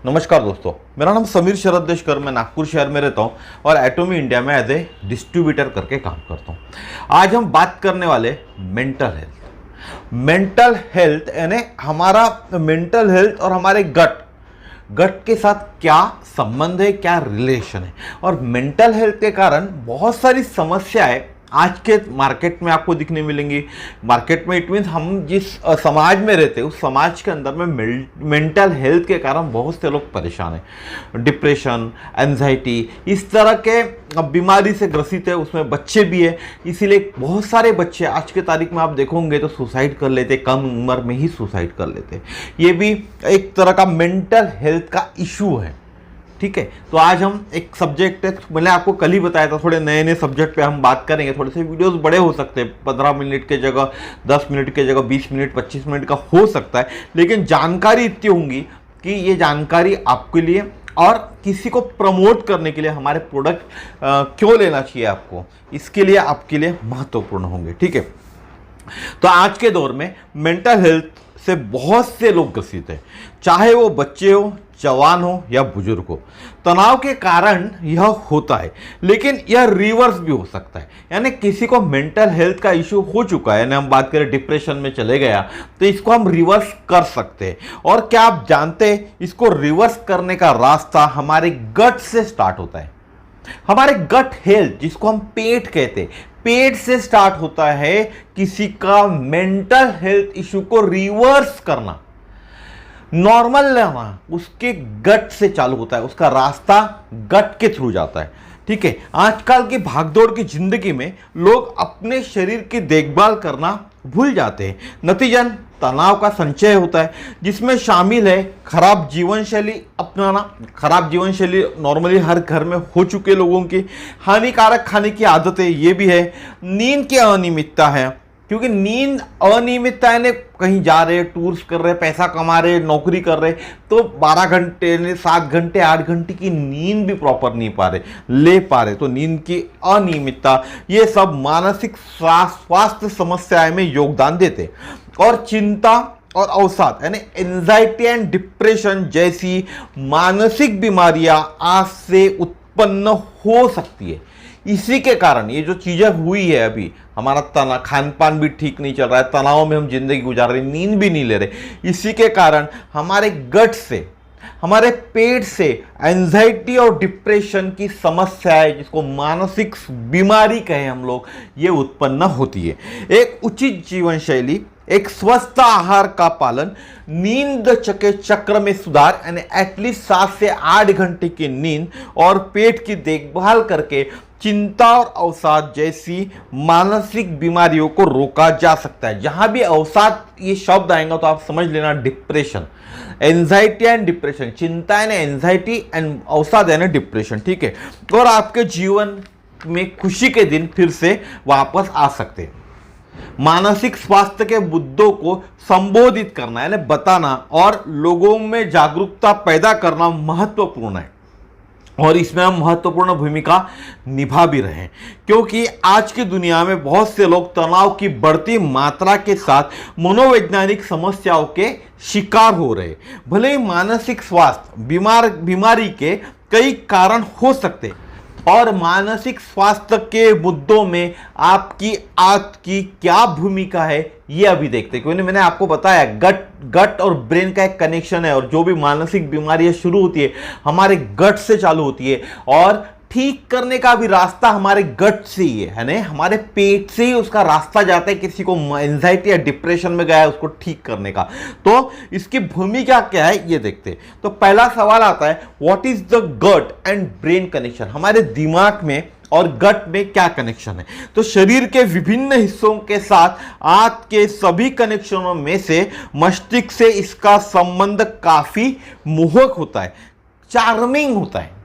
नमस्कार दोस्तों, मेरा नाम समीर शरद देशकर, मैं नागपुर शहर में रहता हूं और एटोमी इंडिया में एज ए डिस्ट्रीब्यूटर करके काम करता हूं। आज हम बात करने वाले मेंटल हेल्थ यानी हमारा मेंटल हेल्थ और हमारे गट के साथ क्या संबंध है, क्या रिलेशन है। और मेंटल हेल्थ के कारण बहुत सारी समस्याएं आज के मार्केट में आपको दिखने मिलेंगी। मार्केट में इट मीन्स हम जिस समाज में रहते हैं उस समाज के अंदर में मेंटल हेल्थ के कारण बहुत से लोग परेशान हैं। डिप्रेशन, एंजाइटी, इस तरह के बीमारी से ग्रसित है, उसमें बच्चे भी है। इसीलिए बहुत सारे बच्चे आज के तारीख में आप देखोगे तो सुसाइड कर लेते, कम उम्र में ही सुसाइड कर लेते। ये भी एक तरह का मेंटल हेल्थ का इशू है। ठीक है, तो आज हम एक सब्जेक्ट है, मैंने आपको कल ही बताया था, थोड़े नए नए सब्जेक्ट पे हम बात करेंगे। थोड़े से वीडियोस बड़े हो सकते हैं, 15 मिनट के जगह 10 मिनट के जगह 20 मिनट 25 मिनट का हो सकता है, लेकिन जानकारी इतनी होंगी कि ये जानकारी आपके लिए और किसी को प्रमोट करने के लिए हमारे प्रोडक्ट क्यों लेना चाहिए आपको, इसके लिए आपके लिए महत्वपूर्ण होंगे। ठीक है, तो आज के दौर में मेंटल हेल्थ से बहुत से लोग ग्रसित हैं, चाहे वो बच्चे हो, जवान हो या बुजुर्ग हो। तनाव के कारण यह होता है, लेकिन यह रिवर्स भी हो सकता है। यानी किसी को मेंटल हेल्थ का इशू हो चुका है, यानी हम बात करें डिप्रेशन में चले गया, तो इसको हम रिवर्स कर सकते हैं। और क्या आप जानते हैं, इसको रिवर्स करने का रास्ता हमारे गट से स्टार्ट होता है। हमारे गट हेल्थ, जिसको हम पेट कहते हैं, पेट से स्टार्ट होता है किसी का मेंटल हेल्थ इशू को रिवर्स करना, नॉर्मल रहना, उसके गट से चालू होता है। उसका रास्ता गट के थ्रू जाता है। ठीक है, आजकल की भागदौड़ की जिंदगी में लोग अपने शरीर की देखभाल करना भूल जाते हैं। नतीजन तनाव का संचय होता है, जिसमें शामिल है खराब जीवन शैली अपनाना। खराब जीवन शैली नॉर्मली हर घर में हो चुके लोगों की, हानिकारक खाने की आदतें ये भी है। नींद की अनियमितता है, क्योंकि नींद अनियमितता है, कहीं जा रहे, टूर्स कर रहे, पैसा कमा रहे, नौकरी कर रहे, तो 12 घंटे 7 घंटे 8 घंटे की नींद भी प्रॉपर नहीं ले पा रहे, तो नींद की अनियमितता, ये सब मानसिक स्वास्थ्य समस्याएं में योगदान देते। और चिंता और अवसाद यानी एंजाइटी एंड डिप्रेशन जैसी मानसिक बीमारियां आज से उत्पन्न हो सकती है। इसी के कारण ये जो चीजें हुई है, अभी हमारा खान पान भी ठीक नहीं चल रहा है, तनाव में हम जिंदगी गुजार रहे, नींद भी नहीं ले रहे। इसी के कारण हमारे गट से, हमारे पेट से एंजाइटी और डिप्रेशन की समस्याएं, जिसको मानसिक बीमारी कहें हम लोग, ये उत्पन्न होती है। एक उचित जीवन शैली, एक स्वस्थ आहार का पालन, नींद के चक्र में सुधार यानी एटलीस्ट 7 से 8 घंटे की नींद, और पेट की देखभाल करके चिंता और अवसाद जैसी मानसिक बीमारियों को रोका जा सकता है। जहां भी अवसाद ये शब्द आएगा तो आप समझ लेना डिप्रेशन, एंजाइटी एंड डिप्रेशन, चिंता यानी एंजाइटी एंड अवसाद यानी डिप्रेशन। ठीक है, और आपके जीवन में खुशी के दिन फिर से वापस आ सकते हैं। मानसिक स्वास्थ्य के मुद्दों को संबोधित करना यानी बताना और लोगों में जागरूकता पैदा करना महत्वपूर्ण है, और इसमें हम महत्वपूर्ण भूमिका निभा भी रहे हैं, क्योंकि आज की दुनिया में बहुत से लोग तनाव की बढ़ती मात्रा के साथ मनोवैज्ञानिक समस्याओं के शिकार हो रहे। भले ही मानसिक स्वास्थ्य बीमारी के कई कारण हो सकते हैं, और मानसिक स्वास्थ्य के मुद्दों में आपकी क्या भूमिका है, ये अभी देखते हैं। क्योंकि मैंने आपको बताया गट और ब्रेन का एक कनेक्शन है, और जो भी मानसिक बीमारियां शुरू होती है हमारे गट से चालू होती है, और ठीक करने का भी रास्ता हमारे गट से ही है ना, हमारे पेट से ही उसका रास्ता जाता है। किसी को एंजाइटी या डिप्रेशन में गया है, उसको ठीक करने का, तो इसकी भूमिका क्या है ये देखते हैं। तो पहला सवाल आता है, what is the gut and brain connection. हमारे दिमाग में और गट में क्या कनेक्शन है। तो शरीर के विभिन्न हिस्सों के साथ आंत के सभी कनेक्शनों में से मस्तिष्क से इसका संबंध काफी मोहक होता है, चार्मिंग होता है,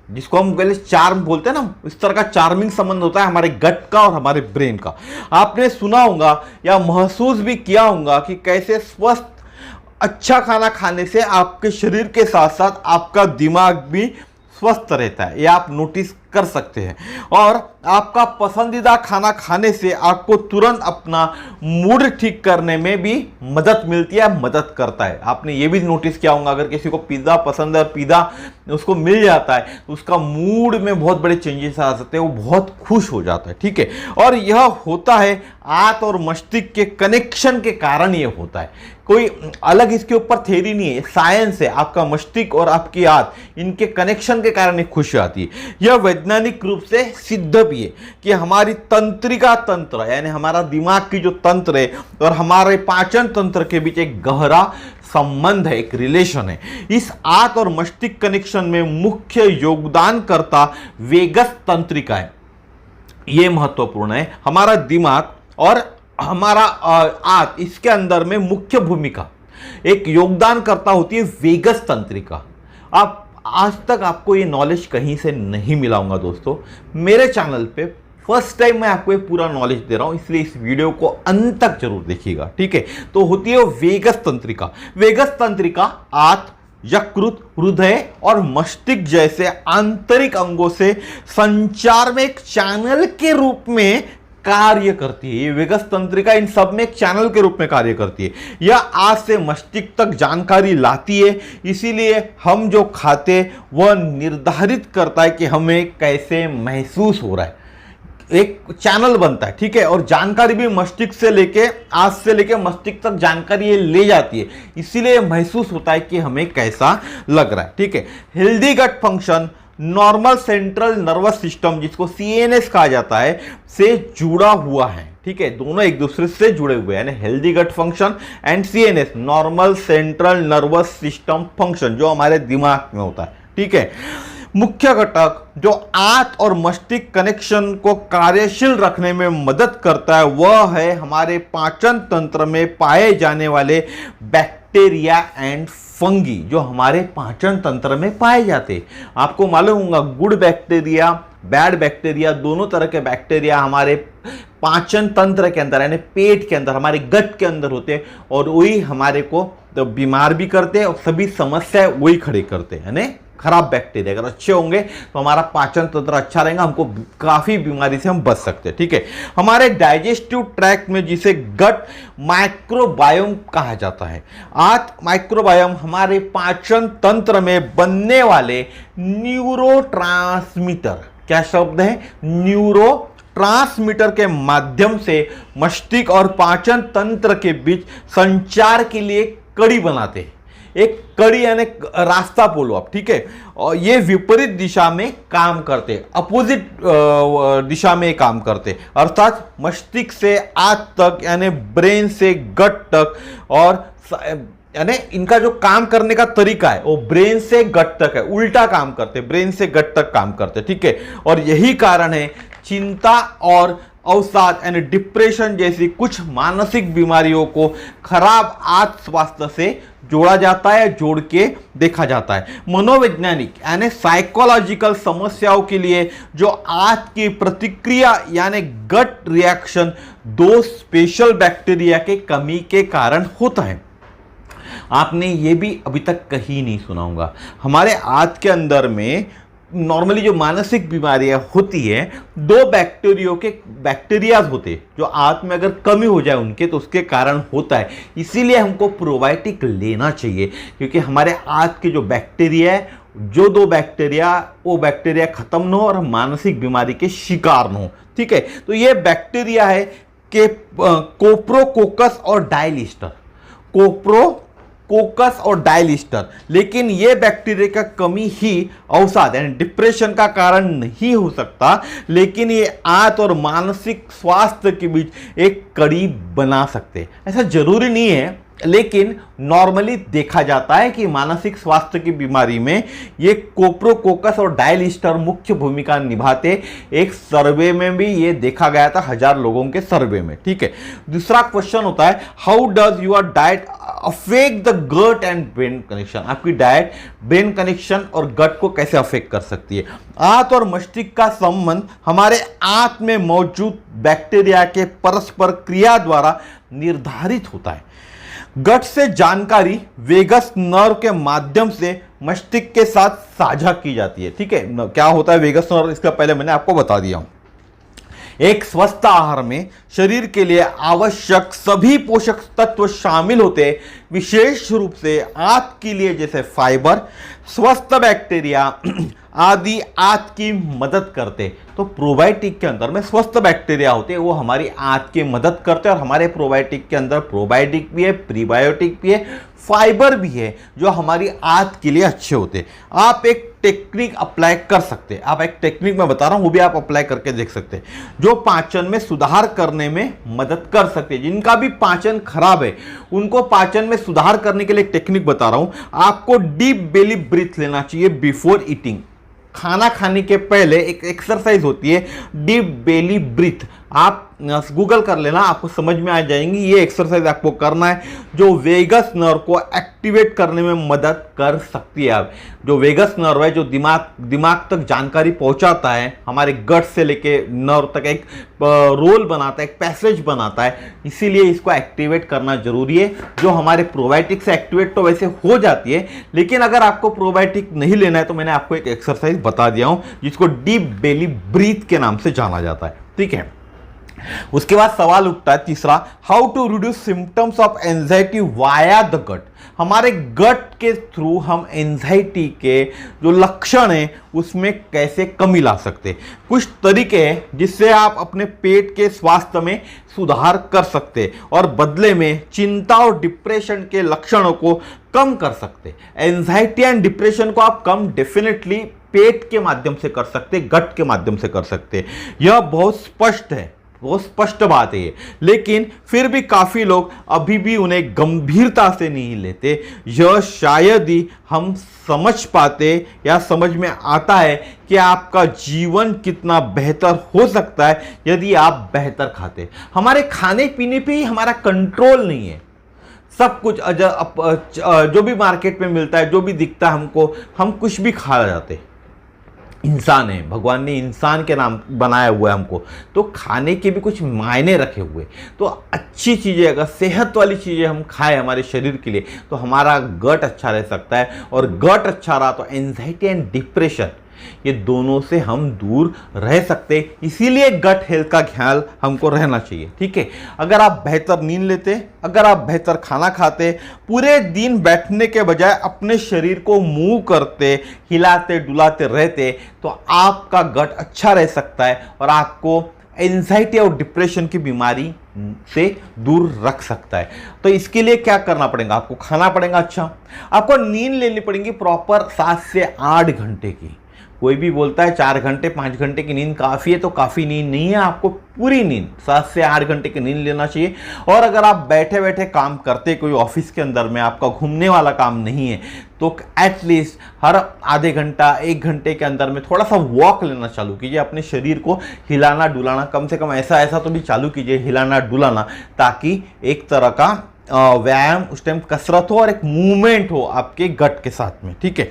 जिसको हम पहले चार्म बोलते हैं ना, इस तरह का चार्मिंग संबंध होता है हमारे गट का और हमारे ब्रेन का। आपने सुना होगा या महसूस भी किया होगा कि कैसे स्वस्थ अच्छा खाना खाने से आपके शरीर के साथ साथ आपका दिमाग भी स्वस्थ रहता है। ये आप नोटिस कर सकते हैं। और आपका पसंदीदा खाना खाने से आपको तुरंत अपना मूड ठीक करने में भी मदद मिलती है, मदद करता है। आपने ये भी नोटिस किया होगा, अगर किसी को पिज़्ज़ा पसंद है और पिज़्ज़ा उसको मिल जाता है तो उसका मूड में बहुत बड़े चेंजेस आ सकते हैं, वो बहुत खुश हो जाता है, ठीक है। और यह होता है आंत और मस्तिष्क के कनेक्शन के कारण ये होता है, कोई अलग इसके ऊपर थ्योरी नहीं है, साइंस है। आपका मस्तिष्क और आपकी आंत, इनके कनेक्शन के कारण ये खुशी आती है। यह वैज्ञानिक रूप से सिद्ध भी है कि हमारी तंत्रिका तंत्र यानी हमारा दिमाग की जो तंत्र है और हमारे पाचन तंत्र के बीच एक गहरा संबंध है, एक रिलेशन है। इस आंत और मस्तिष्क कनेक्शन में मुख्य योगदानकर्ता वेगस तंत्रिका है। यह महत्वपूर्ण है। हमारा दिमाग और हमारा आंत, इसके अंदर में मुख्य भूमिका एक योगदान करता होती है वेगस तंत्रिका। आप आज तक आपको ये नॉलेज कहीं से नहीं मिला होगा दोस्तों। मेरे चैनल पे फर्स्ट टाइम मैं आपको ये पूरा नॉलेज दे रहा हूं, इसलिए इस वीडियो को अंत तक जरूर देखिएगा, ठीक है। तो होती है वेगस तंत्रिका। वेगस तंत्रिका आंत, यकृत, हृदय और मस्तिष्क जैसे आंतरिक अंगों से संचार में एक चैनल के रूप में कार्य करती है। ये वेगस तंत्रिका इन सब में एक चैनल के रूप में कार्य करती है। यह आंत से मस्तिष्क तक जानकारी लाती है, इसीलिए हम जो खाते वह निर्धारित करता है कि हमें कैसे महसूस हो रहा है। एक चैनल बनता है, ठीक है। और जानकारी भी मस्तिष्क से लेके, आंत से लेके मस्तिष्क तक जानकारी ये ले जाती है, इसीलिए महसूस होता है कि हमें कैसा लग रहा है, ठीक है। Healthy gut function normal central nervous system, जिसको सीएनएस कहा जाता है, से जुड़ा हुआ है, ठीक है। दोनों एक दूसरे से जुड़े हुए हैं, healthy gut function and CNS, normal central nervous system function, जो हमारे दिमाग में होता है, ठीक है। मुख्य घटक जो आंत और मस्तिष्क कनेक्शन को कार्यशील रखने में मदद करता है वह है हमारे पाचन तंत्र में पाए जाने वाले बैक्टीरिया एंड फंगी, जो हमारे पाचन तंत्र में पाए जाते हैं। आपको मालूम होगा गुड बैक्टीरिया, बैड बैक्टीरिया, दोनों तरह के बैक्टीरिया हमारे पाचन तंत्र के अंदर यानी पेट के अंदर, हमारे गट के अंदर होते हैं, और वही हमारे को तो बीमार भी करते हैं और सभी समस्याएं वही खड़ी करते हैं, यानी खराब बैक्टीरिया अगर अच्छे होंगे तो हमारा पाचन तंत्र अच्छा रहेगा, हमको काफी बीमारी से हम बच सकते हैं, ठीक है। हमारे डाइजेस्टिव ट्रैक्ट में, जिसे गट माइक्रोबायोम कहा जाता है, आंत माइक्रोबायोम हमारे पाचन तंत्र में बनने वाले न्यूरोट्रांसमीटर, क्या शब्द है, न्यूरो ट्रांसमीटर के माध्यम से मस्तिष्क और पाचन तंत्र के बीच संचार के लिए कड़ी बनाते हैं। एक कड़ी यानी रास्ता बोलो आप, ठीक है। और ये विपरीत दिशा में काम करते, अपोजिट दिशा में काम करते, अर्थात मस्तिष्क से आंत तक यानी ब्रेन से गट तक, और यानी इनका जो काम करने का तरीका है वो ब्रेन से गट तक है, उल्टा काम करते, ब्रेन से गट तक काम करते, ठीक है। और यही कारण है चिंता और अवसाद यानी डिप्रेशन जैसी कुछ मानसिक बीमारियों को खराब आंत स्वास्थ्य से जोड़ा जाता है, जोड़ के देखा जाता है। मनोवैज्ञानिक यानी साइकोलॉजिकल समस्याओं के लिए जो आंत की प्रतिक्रिया यानी गट रिएक्शन दो स्पेशल बैक्टीरिया के कमी के कारण होता है। आपने ये भी अभी तक कहीं नहीं सुना होगा, हमारे आंत के अंदर में नॉर्मली जो मानसिक बीमारियां होती है दो बैक्टीरियाज होते हैं, जो आंत में अगर कमी हो जाए उनके तो उसके कारण होता है। इसीलिए हमको प्रोबायोटिक लेना चाहिए, क्योंकि हमारे आंत के जो बैक्टीरिया है, जो दो बैक्टीरिया, वो बैक्टीरिया खत्म न हो और मानसिक बीमारी के शिकार न हो, ठीक है। तो ये बैक्टीरिया है कि कोप्रोकोकस और डायलिस्टर, कोप्रोकोकस और डायलिस्टर। लेकिन ये बैक्टीरिया का कमी ही अवसाद यानी डिप्रेशन का कारण नहीं हो सकता, लेकिन ये आंत और मानसिक स्वास्थ्य के बीच एक कड़ी बना सकते। ऐसा जरूरी नहीं है, लेकिन नॉर्मली देखा जाता है कि मानसिक स्वास्थ्य की बीमारी में ये कोप्रोकोकस और डायलिस्टर मुख्य भूमिका निभाते। एक सर्वे में भी ये देखा गया था, 1000 लोगों के सर्वे में, ठीक है। दूसरा क्वेश्चन होता है, how does your diet affect the gut and brain connection. आपकी डाइट ब्रेन कनेक्शन और गट को कैसे अफेक्ट कर सकती है। आंत और मस्तिष्क का संबंध हमारे आंत में मौजूद बैक्टीरिया के परस्पर क्रिया द्वारा निर्धारित होता है। गट से जानकारी वेगस नर्व के माध्यम से मस्तिष्क के साथ साझा की जाती है। ठीक है, क्या होता है वेगस नर्व, इसका पहले मैंने आपको बता दिया हूं। एक स्वस्थ आहार में शरीर के लिए आवश्यक सभी पोषक तत्व शामिल होते हैं, विशेष रूप से आंत के लिए, जैसे फाइबर, स्वस्थ बैक्टीरिया आदि आंत की मदद करते। तो प्रोबायोटिक के अंदर में स्वस्थ बैक्टीरिया होते हैं, वो हमारी आंत की मदद करते हैं। और हमारे प्रोबायोटिक के अंदर प्रोबायोटिक भी है, प्रीबायोटिक भी है, फाइबर भी है, जो हमारी आंत के लिए अच्छे होते हैं। आप एक टेक्निक अप्लाई कर सकते हैं, आप एक टेक्निक मैं बता रहा हूं, वो भी आप अप्लाई करके देख सकते हैं, जो पाचन में सुधार करने में मदद कर सकते हैं। जिनका भी पाचन खराब है उनको पाचन में सुधार करने के लिए एक टेक्निक बता रहा हूं। आपको डीप बेली ब्रीथ लेना चाहिए बिफोर ईटिंग। खाना खाने के पहले एक एक्सरसाइज होती है डीप बेली ब्रीथ, आप गूगल कर लेना, आपको समझ में आ जाएंगी। ये एक्सरसाइज आपको करना है, जो वेगस नर्व को एक्टिवेट करने में मदद कर सकती है। आप जो वेगस नर्व है, जो दिमाग तक जानकारी पहुंचाता है, हमारे गट से लेके नर्व तक एक रोल बनाता है, एक पैसेज बनाता है, इसीलिए इसको एक्टिवेट करना जरूरी है। जो हमारे प्रोबायोटिक से एक्टिवेट तो वैसे हो जाती है, लेकिन अगर आपको प्रोबायोटिक नहीं लेना है तो मैंने आपको एक एक्सरसाइज बता दिया हूं, जिसको डीप बेली ब्रीथ के नाम से जाना जाता है। ठीक है, उसके बाद सवाल उठता है तीसरा, how to reduce symptoms of anxiety via the gut. हमारे गट के थ्रू हम एंजाइटी के जो लक्षण हैं उसमें कैसे कमी ला सकते। कुछ तरीके हैं जिससे आप अपने पेट के स्वास्थ्य में सुधार कर सकते और बदले में चिंता और डिप्रेशन के लक्षणों को कम कर सकते। एंजाइटी एंड डिप्रेशन को आप कम डेफिनेटली पेट के माध्यम से कर सकते, गट के माध्यम से कर सकते। यह बहुत स्पष्ट है, बहुत स्पष्ट बात है ये, लेकिन फिर भी काफी लोग अभी भी उन्हें गंभीरता से नहीं लेते। यह शायद ही हम समझ पाते या समझ में आता है कि आपका जीवन कितना बेहतर हो सकता है यदि आप बेहतर खाते। हमारे खाने पीने पे ही हमारा कंट्रोल नहीं है। सब कुछ जो भी मार्केट में मिलता है, जो भी दिखता है हमको, हम कुछ भी खा जाते। इंसान है, भगवान ने इंसान के नाम बनाया हुआ है हमको, तो खाने के भी कुछ मायने रखे हुए। तो अच्छी चीज़ें, अगर सेहत वाली चीज़ें हम खाएं हमारे शरीर के लिए, तो हमारा गट अच्छा रह सकता है। और गट अच्छा रहा तो एंजाइटी एंड डिप्रेशन, ये दोनों से हम दूर रह सकते। इसीलिए गट हेल्थ का ख्याल हमको रहना चाहिए। ठीक है, अगर आप बेहतर नींद लेते, अगर आप बेहतर खाना खाते, पूरे दिन बैठने के बजाय अपने शरीर को मूव करते, हिलाते डुलाते रहते, तो आपका गट अच्छा रह सकता है और आपको एंजाइटी और डिप्रेशन की बीमारी से दूर रख सकता है। तो इसके लिए क्या करना पड़ेगा, आपको खाना पड़ेगा अच्छा, आपको नींद लेनी पड़ेगी प्रॉपर 7 से 8 घंटे की। कोई भी बोलता है 4 घंटे 5 घंटे की नींद काफ़ी है, तो काफ़ी नींद नहीं है, आपको पूरी नींद 7 से 8 घंटे की नींद लेना चाहिए। और अगर आप बैठे बैठे काम करते, कोई ऑफिस के अंदर में, आपका घूमने वाला काम नहीं है, तो एटलीस्ट हर आधे घंटा 1 घंटे के अंदर में थोड़ा सा वॉक लेना चालू कीजिए। अपने शरीर को हिलाना डुलाना, कम से कम ऐसा तो भी चालू कीजिए, हिलाना डुलाना, ताकि एक तरह का व्यायाम, उस टाइम कसरत हो और एक मूवमेंट हो आपके गट के साथ में। ठीक है,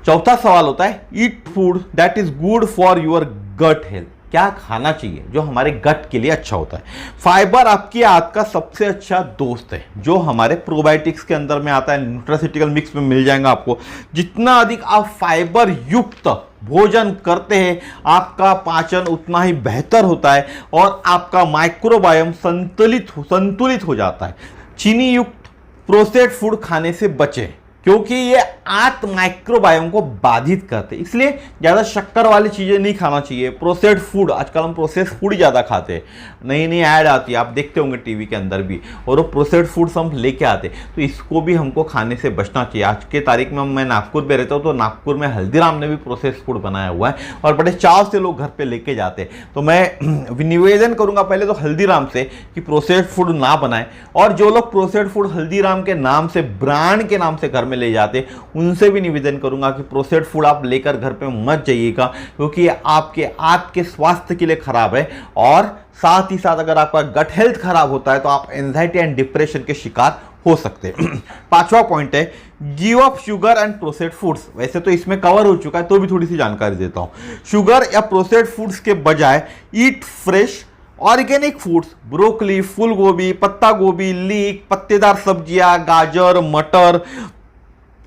चौथा सवाल होता है, eat food that is good for your gut health. क्या खाना चाहिए जो हमारे गट के लिए अच्छा होता है। फाइबर आपकी आंत का सबसे अच्छा दोस्त है, जो हमारे प्रोबायोटिक्स के अंदर में आता है, न्यूट्रास्यूटिकल मिक्स में मिल जाएगा आपको। जितना अधिक आप फाइबर युक्त भोजन करते हैं, आपका पाचन उतना ही बेहतर होता है और आपका माइक्रोबायोम संतुलित हो जाता है। चीनी युक्त प्रोसेस्ड फूड खाने से बचें, क्योंकि ये आंत माइक्रोबायोम को बाधित करते हैं। इसलिए ज़्यादा शक्कर वाली चीज़ें नहीं खाना चाहिए। प्रोसेस्ड फूड, आजकल हम प्रोसेस्ड फूड ज़्यादा खाते हैं, नई नई ऐड आती है, आप देखते होंगे टीवी के अंदर भी, और वो प्रोसेस्ड फूड्स हम लेके आते हैं, तो इसको भी हमको खाने से बचना चाहिए। आज के तारीख में मैं नागपुर में रहता हूँ, तो नागपुर में हल्दीराम ने भी प्रोसेस्ड फूड बनाया हुआ है और बड़े चाव से लोग घर पर लेके जाते हैं। तो मैं निवेदन करूँगा पहले तो हल्दीराम से कि प्रोसेस्ड फूड ना बनाएं, और जो लोग प्रोसेस्ड फूड हल्दीराम के नाम से, ब्रांड के नाम से घर में ले जाते, उनसे भी निवेदन करूंगा कि प्रोसेस्ड फूड आप लेकर घर पे मत जाइएगा, क्योंकि ये आपके स्वास्थ्य के लिए खराब है। और साथ ही साथ अगर आपका गट हेल्थ खराब होता है तो आप एंजाइटी एंड डिप्रेशन के शिकार हो सकते हैं। 5वां पॉइंट है, give up sugar and processed foods. वैसे तो इसमें कवर हो चुका है, तो भी थोड़ी सी जानकारी देता हूं। शुगर या प्रोसेस्ड फूड्स के बजाय eat fresh organic foods, broccoli, फूल गोभी, पत्ता गोभी, लीक, पत्तेदार सब्जियां, गाजर, मटर,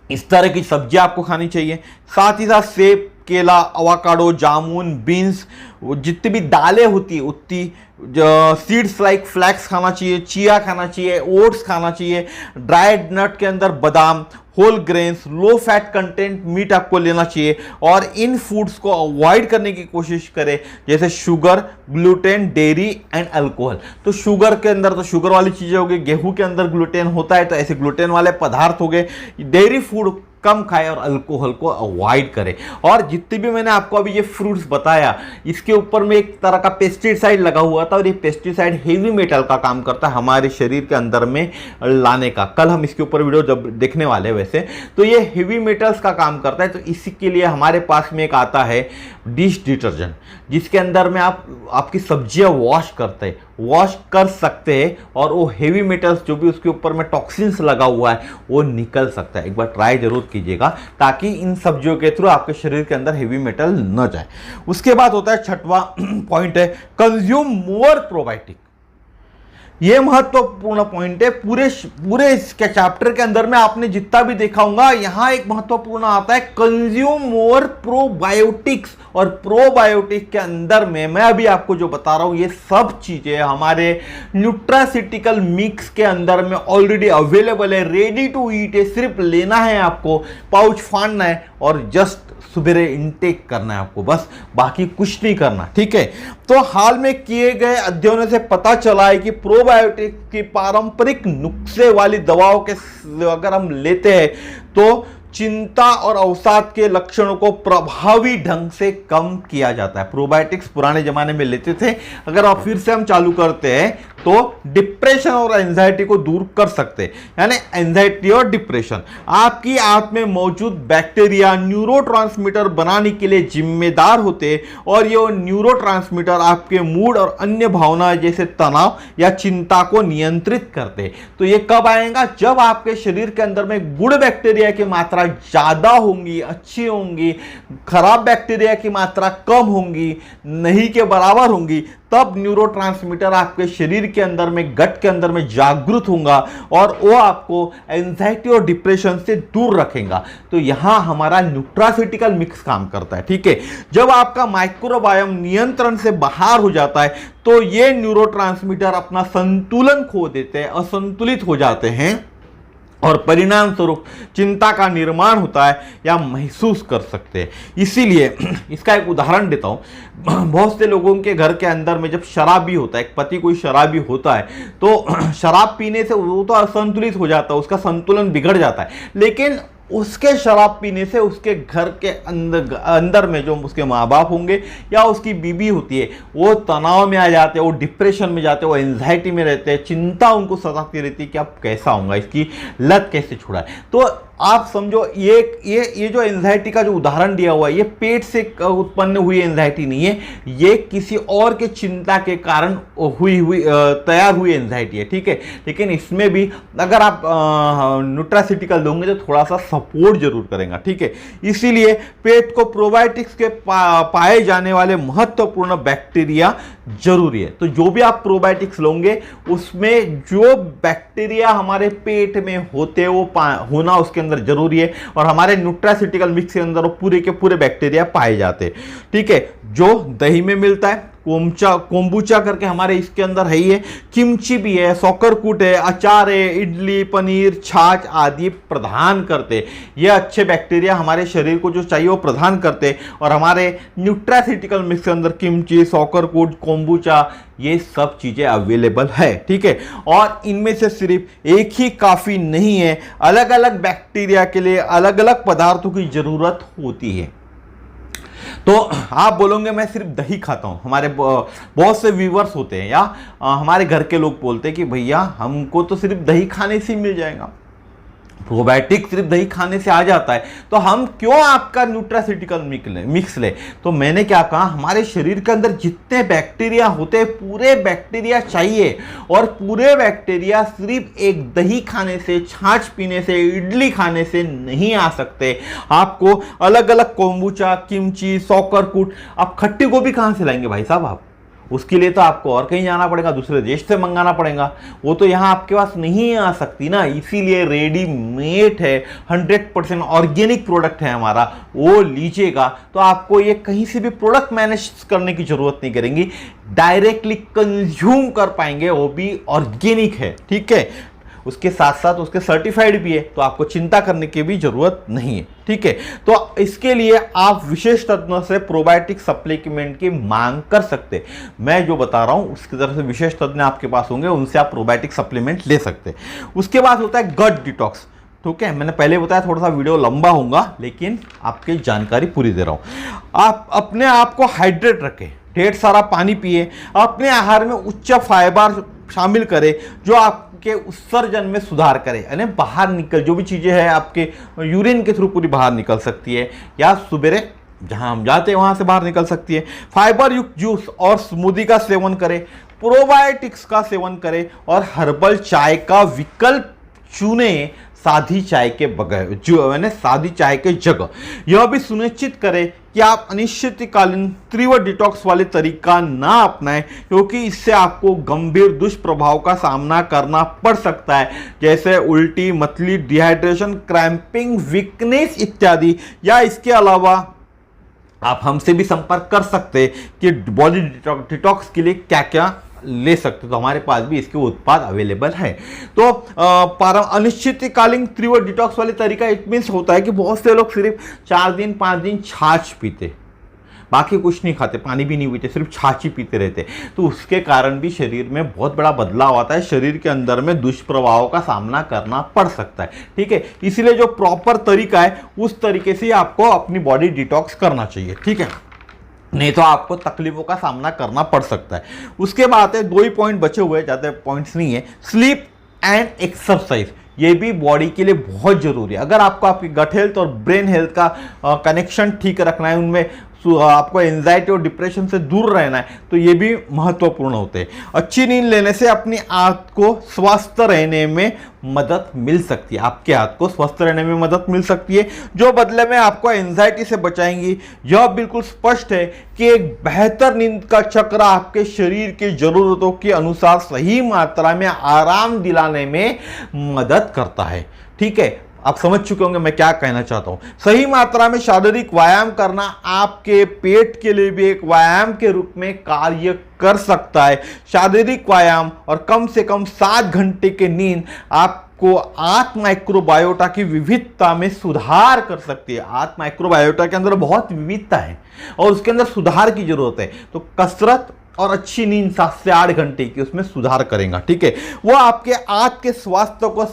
इस तरह की सब्जियां आपको खानी चाहिए। साथ ही साथ सेब, केला, अवाकाडो, जामुन, बीन्स, जितनी भी दालें होती है उतनी, सीड्स लाइक फ्लैक्स खाना चाहिए, चिया खाना चाहिए, ओट्स खाना चाहिए, ड्राइड नट के अंदर बादाम, whole grains, low fat content meat आपको लेना चाहिए। और इन फूड्स को अवॉइड करने की कोशिश करें, जैसे sugar, gluten, dairy and alcohol. तो शुगर के अंदर तो शुगर वाली चीजें हो गई, गेहूं के अंदर ग्लूटेन होता है तो ऐसे ग्लूटेन वाले पदार्थ हो गए। डेयरी फूड कम खाएं और अल्कोहल को अवॉइड करें। और जितने भी मैंने आपको अभी ये फ्रूट्स बताया, इसके ऊपर में एक तरह का पेस्टिसाइड लगा हुआ था और ये पेस्टिसाइड हेवी मेटल का काम करता है हमारे शरीर के अंदर में लाने का। कल हम इसके ऊपर वीडियो जब देखने वाले हैं वैसे, तो ये हेवी मेटल्स का काम करता है। तो इसी के लिए हमारे पास में एक आता है डिश डिटर्जेंट, जिसके अंदर में आपकी सब्जियां वॉश कर सकते हैं और वो हेवी मेटल्स जो भी उसके ऊपर में टॉक्सिन्स लगा हुआ है वो निकल सकता है। एक बार ट्राई जरूर कीजिएगा ताकि इन सब्जियों के थ्रू आपके शरीर के अंदर हेवी मेटल न जाए। उसके बाद होता है छठवां पॉइंट है कंज्यूम मोर प्रोबायोटिक। ये महत्वपूर्ण पॉइंट है। पूरे इसके चैप्टर के अंदर में आपने जितना भी देखा होगा, यहां एक महत्वपूर्ण आता है कंज्यूम मोर प्रोबायोटिक्स। और प्रोबायोटिक के अंदर में मैं अभी आपको जो बता रहा हूं, ये सब चीजें हमारे न्यूट्रास्यूटिकल मिक्स के अंदर में ऑलरेडी अवेलेबल है, रेडी टू ईट है। सिर्फ लेना है आपको, पाउच फाड़ना है और जस्ट सुबेरे इनटेक करना है आपको, बस बाकी कुछ नहीं करना, ठीक है। तो हाल में किए गए अध्ययनों से पता चला है कि प्रोबायोटिक की पारंपरिक नुस्खे वाली दवाओं के अगर हम लेते हैं तो चिंता और अवसाद के लक्षणों को प्रभावी ढंग से कम किया जाता है। प्रोबायोटिक्स पुराने जमाने में लेते थे, अगर आप फिर से हम चालू करते हैं तो डिप्रेशन और एंजाइटी को दूर कर सकते हैं। यानी एंजाइटी और डिप्रेशन, आपकी आंत में मौजूद बैक्टीरिया न्यूरोट्रांसमीटर बनाने के लिए जिम्मेदार होते हैं और ये न्यूरोट्रांसमीटर आपके मूड और अन्य भावनाएं जैसे तनाव या चिंता को नियंत्रित करते हैं। तो ये कब आएगा? जब आपके शरीर के अंदर में गुड बैक्टीरिया की मात्रा ज्यादा होंगी, अच्छी होंगी, खराब बैक्टीरिया की मात्रा कम होंगी, नहीं के बराबर होंगी, तब न्यूरोट्रांसमीटर आपके शरीर के अंदर में, गट के अंदर में जागृत होगा और वो आपको एंजाइटी और डिप्रेशन से दूर रखेगा। तो यहां हमारा न्यूट्रास्यूटिकल मिक्स काम करता है, ठीक है। जब आपका माइक्रोबायोम नियंत्रण से बाहर हो जाता है तो ये न्यूरोट्रांसमीटर अपना संतुलन खो देते हैं, असंतुलित हो जाते हैं और परिणाम स्वरूप चिंता का निर्माण होता है या महसूस कर सकते हैं। इसीलिए इसका एक उदाहरण देता हूं। बहुत से लोगों के घर के अंदर में जब शराबी होता है, एक पति कोई शराबी होता है, तो शराब पीने से वो तो असंतुलित हो जाता है, उसका संतुलन बिगड़ जाता है। लेकिन उसके शराब पीने से उसके घर के अंदर में जो उसके माँ बाप होंगे या उसकी बीबी होती है, वो तनाव में आ जाते हैं, वो डिप्रेशन में जाते हैं, वो एंजाइटी में रहते हैं, चिंता उनको सताती रहती है कि अब कैसा होगा, इसकी लत कैसे छुड़ाए। तो आप समझो ये जो एंजाइटी का जो उदाहरण दिया हुआ है, ये पेट से उत्पन्न हुई एंजाइटी नहीं है, ये किसी और के चिंता के कारण तैयार हुई एंजाइटी है, ठीक है। लेकिन इसमें भी अगर आप न्यूट्रास्यूटिकल दोगे तो थोड़ा सा सपोर्ट जरूर करेगा, ठीक है। इसीलिए पेट को प्रोबायोटिक्स के पाए जाने वाले महत्वपूर्ण बैक्टीरिया जरूरी है। तो जो भी आप प्रोबायोटिक्स लोगे उसमें जो बैक्टीरिया हमारे पेट में होते हैं वो होना उसके अंदर जरूरी है और हमारे न्यूट्रास्यूटिकल मिक्स के अंदर वो पूरे के पूरे बैक्टीरिया पाए जाते हैं, ठीक है। जो दही में मिलता है, कोम्बुचा करके हमारे इसके अंदर है ही है, किमची भी है, सौकरकूट है, अचार है, इडली, पनीर, छाछ आदि प्रदान करते। ये अच्छे बैक्टीरिया हमारे शरीर को जो चाहिए वो प्रदान करते और हमारे न्यूट्रास्यूटिकल मिक्स के अंदर किमची, सौकरकूट, कोम्बुचा ये सब चीजें अवेलेबल है, ठीक है। और इनमें से सिर्फ एक ही काफी नहीं है, अलग अलग बैक्टीरिया के लिए अलग अलग पदार्थों की जरूरत होती है। तो आप बोलोगे मैं सिर्फ दही खाता हूं, हमारे बहुत से व्यूवर्स होते हैं या हमारे घर के लोग बोलते हैं कि भैया हमको तो सिर्फ दही खाने से ही मिल जाएगा, प्रोबायोटिक सिर्फ दही खाने से आ जाता है, तो हम क्यों आपका न्यूट्रास्यूटिकल मिक्स ले। तो मैंने क्या कहा, हमारे शरीर के अंदर जितने बैक्टीरिया होते हैं पूरे बैक्टीरिया चाहिए और पूरे बैक्टीरिया सिर्फ एक दही खाने से, छाछ पीने से, इडली खाने से नहीं आ सकते। आपको अलग अलग कोम्बुचा, किमची, सौकरकूट, आप खट्टी गोभी कहां से लाएंगे भाई साहब? आप उसके लिए तो आपको और कहीं जाना पड़ेगा, दूसरे देश से मंगाना पड़ेगा, वो तो यहाँ आपके पास नहीं आ सकती ना। इसीलिए रेडीमेड है, 100% ऑर्गेनिक प्रोडक्ट है हमारा, वो लीजिएगा तो आपको ये कहीं से भी प्रोडक्ट मैनेज करने की जरूरत नहीं करेंगी, डायरेक्टली कंज्यूम कर पाएंगे, वो भी ऑर्गेनिक है, ठीक है। उसके साथ साथ उसके सर्टिफाइड भी है, तो आपको चिंता करने की भी जरूरत नहीं है, ठीक है। तो इसके लिए आप विशेष तज्ञों से प्रोबायोटिक सप्लीमेंट की मांग कर सकते। मैं जो बता रहा हूं उसकी तरफ से विशेष तज्ञ आपके पास होंगे, उनसे आप प्रोबायोटिक सप्लीमेंट ले सकते। उसके बाद होता है गट डिटॉक्स, ठीक है। मैंने पहले बताया थोड़ा सा वीडियो लंबा होगा, लेकिन आपकी जानकारी पूरी दे रहा हूं। आप अपने आप को हाइड्रेट रखें, ढेर सारा पानी पिए, अपने आहार में उच्च फाइबर शामिल करें जो आपके उत्सर्जन में सुधार करे, यानी बाहर निकल जो भी चीजें हैं आपके यूरिन के थ्रू पूरी बाहर निकल सकती है, या सुबेरे जहां हम जाते हैं वहां से बाहर निकल सकती है। फाइबर युक्त जूस और स्मूदी का सेवन करें, प्रोबायोटिक्स का सेवन करें और हर्बल चाय का विकल्प चुने सादी चाय के बगैर, जो मैंने सादी चाय के जगह। यह भी सुनिश्चित करें कि आप अनिश्चितकालीन तीव्र डिटॉक्स वाले तरीका ना अपनाएं, क्योंकि इससे आपको गंभीर दुष्प्रभाव का सामना करना पड़ सकता है, जैसे उल्टी, मतली, डिहाइड्रेशन, क्रैम्पिंग, वीकनेस इत्यादि। या इसके अलावा आप हमसे भी संपर्क कर सकते कि बॉडी डिटॉक्स के लिए क्या क्या ले सकते, तो हमारे पास भी इसके उत्पाद अवेलेबल है। तो अनिश्चितकालीन तीव्र डिटॉक्स वाले तरीका इट मीन्स होता है कि बहुत से लोग सिर्फ 4 दिन 5 दिन छाछ पीते, बाकी कुछ नहीं खाते, पानी भी नहीं पीते, सिर्फ छाछ ही पीते रहते, तो उसके कारण भी शरीर में बहुत बड़ा बदलाव आता है, शरीर के अंदर में दुष्प्रभावों का सामना करना पड़ सकता है, ठीक है। इसीलिए जो प्रॉपर तरीका है उस तरीके से आपको अपनी बॉडी डिटॉक्स करना चाहिए, ठीक है, नहीं तो आपको तकलीफों का सामना करना पड़ सकता है। उसके बाद है 2 ही पॉइंट बचे हुए, ज़्यादा पॉइंट्स नहीं है। स्लीप एंड एक्सरसाइज, ये भी बॉडी के लिए बहुत जरूरी है। अगर आपको आपकी गट हेल्थ और ब्रेन हेल्थ का कनेक्शन ठीक रखना है, उनमें आपको एंजाइटी और डिप्रेशन से दूर रहना है, तो ये भी महत्वपूर्ण होते हैं। अच्छी नींद लेने से अपनी आंत को स्वस्थ रहने में मदद मिल सकती है, आपके हाथ को स्वस्थ रहने में मदद मिल सकती है, जो बदले में आपको एंजाइटी से बचाएंगी। यह बिल्कुल स्पष्ट है कि एक बेहतर नींद का चक्र आपके शरीर की जरूरतों के अनुसार सही मात्रा में आराम दिलाने में मदद करता है, ठीक है। आप समझ चुके होंगे मैं क्या कहना चाहता हूं। सही मात्रा में शारीरिक व्यायाम करना आपके पेट के लिए भी एक व्यायाम के रूप में कार्य कर सकता है। शारीरिक व्यायाम और कम से कम 7 घंटे की नींद आपको आंत माइक्रोबायोटा की विविधता में सुधार कर सकती है। आंत माइक्रोबायोटा के अंदर बहुत विविधता है और उसके अंदर सुधार की जरूरत है, तो कसरत और अच्छी नींद 7 से 8 घंटे की उसमें सुधार करेगा, ठीक है। वो आपके आंत के स्वास्थ्य को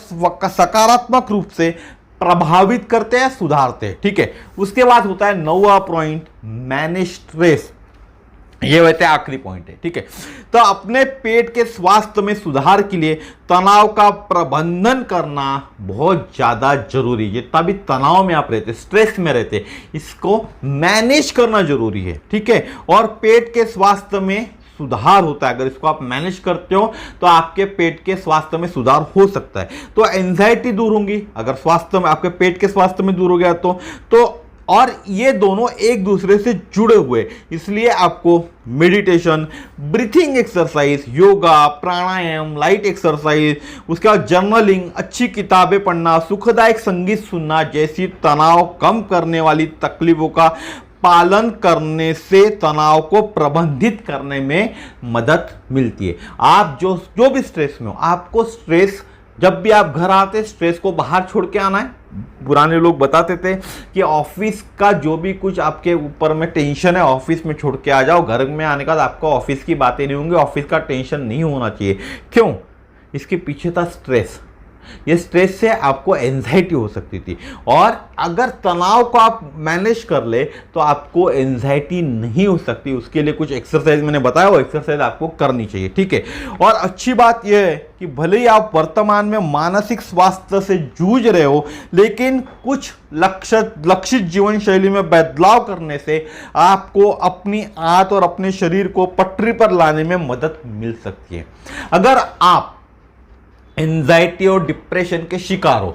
सकारात्मक रूप से प्रभावित करते हैं, सुधारते हैं, ठीक है। उसके बाद होता है 9वां पॉइंट, मैनेज स्ट्रेस। ये वैसे आखिरी पॉइंट है, ठीक है। तो अपने पेट के स्वास्थ्य में सुधार के लिए तनाव का प्रबंधन करना बहुत ज्यादा जरूरी है। जितना भी तनाव में आप रहते, स्ट्रेस में रहते, इसको मैनेज करना जरूरी है, ठीक है। और पेट के स्वास्थ्य में सुधार होता है, अगर इसको आप मैनेज करते हो तो आपके पेट के स्वास्थ्य में सुधार हो सकता है। तो एंजाइटी दूर होंगी अगर स्वास्थ्य में, आपके पेट के स्वास्थ्य में दूर हो गया तो और ये दोनों एक दूसरे से जुड़े हुए, इसलिए आपको मेडिटेशन, ब्रीथिंग एक्सरसाइज, योगा, प्राणायाम, लाइट एक्सरसाइज, उसके बाद जर्नलिंग, अच्छी किताबें पढ़ना, सुखदायक संगीत सुनना जैसी तनाव कम करने वाली तकलीफों का पालन करने से तनाव को प्रबंधित करने में मदद मिलती है। आप जो भी स्ट्रेस में हो, आपको स्ट्रेस, जब भी आप घर आते स्ट्रेस को बाहर छोड़ के आना है। पुराने लोग बताते थे कि ऑफिस का जो भी कुछ आपके ऊपर में टेंशन है ऑफिस में छोड़ के आ जाओ, घर में आने के बाद आपको ऑफिस की बातें नहीं होंगी, ऑफिस का टेंशन नहीं होना चाहिए। क्यों? इसके पीछे था स्ट्रेस। ये स्ट्रेस से आपको एंजाइटी हो सकती थी, और अगर तनाव को आप मैनेज कर ले तो आपको एंजाइटी नहीं हो सकती। उसके लिए कुछ एक्सरसाइज मैंने बताया, वो एक्सरसाइज आपको करनी चाहिए, ठीक है। और अच्छी बात यह है कि भले ही आप वर्तमान में मानसिक स्वास्थ्य से जूझ रहे हो, लेकिन कुछ लक्षित जीवन शैली में बदलाव करने से आपको अपनी आंत और अपने शरीर को पटरी पर लाने में मदद मिल सकती है। अगर आप एंजाइटी और डिप्रेशन के शिकार हो,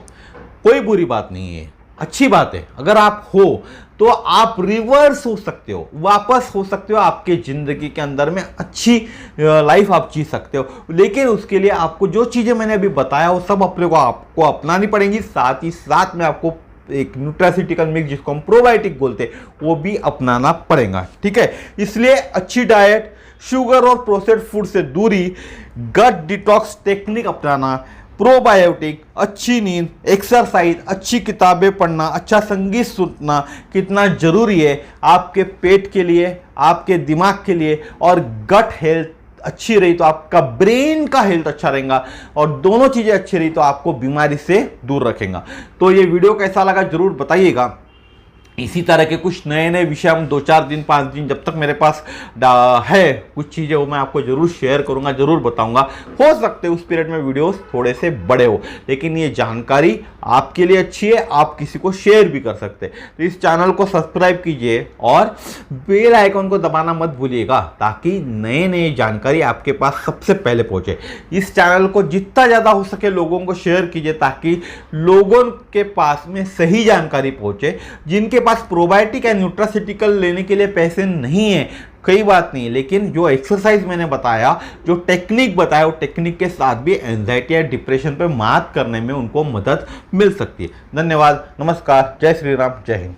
कोई बुरी बात नहीं है, अच्छी बात है, अगर आप हो तो आप रिवर्स हो सकते हो, वापस हो सकते हो, आपके जिंदगी के अंदर में अच्छी लाइफ आप जी सकते हो। लेकिन उसके लिए आपको जो चीजें मैंने अभी बताया वो सब अपने को आपको अपनानी पड़ेंगी। साथ ही साथ में आपको एक न्यूट्रास्यूटिकल मिक्स जिसको हम प्रोबायोटिक बोलते हैं वो भी अपनाना पड़ेगा, ठीक है। इसलिए अच्छी डाइट, शुगर और प्रोसेस्ड फूड से दूरी, गट डिटॉक्स टेक्निक अपनाना, प्रोबायोटिक, अच्छी नींद, एक्सरसाइज, अच्छी किताबें पढ़ना, अच्छा संगीत सुनना कितना जरूरी है आपके पेट के लिए, आपके दिमाग के लिए। और गट हेल्थ अच्छी रही तो आपका ब्रेन का हेल्थ अच्छा रहेगा, और दोनों चीजें अच्छी रही तो आपको बीमारी से दूर रखेगा। तो ये वीडियो कैसा लगा जरूर बताइएगा। इसी तरह के कुछ नए नए विषय हम 2-4 दिन 5 दिन जब तक मेरे पास है कुछ चीज़ें वो मैं आपको जरूर शेयर करूंगा, जरूर बताऊंगा। हो सकते है उस पीरियड में वीडियोस थोड़े से बड़े हो, लेकिन ये जानकारी आपके लिए अच्छी है, आप किसी को शेयर भी कर सकते हैं। तो इस चैनल को सब्सक्राइब कीजिए और बेल आइकन को दबाना मत भूलिएगा, ताकि नए नए जानकारी आपके पास सबसे पहले पहुंचे। इस चैनल को जितना ज़्यादा हो सके लोगों को शेयर कीजिए, ताकि लोगों के पास में सही जानकारी पहुंचे। जिनके पास प्रोबायोटिक या न्यूट्रास्यूटिकल लेने के लिए पैसे नहीं है, कई बात नहीं, लेकिन जो एक्सरसाइज मैंने बताया, जो टेक्निक बताया, वो टेक्निक के साथ भी एंजाइटी या डिप्रेशन पे मात करने में उनको मदद मिल सकती है। धन्यवाद, नमस्कार, जय श्री राम, जय हिंद।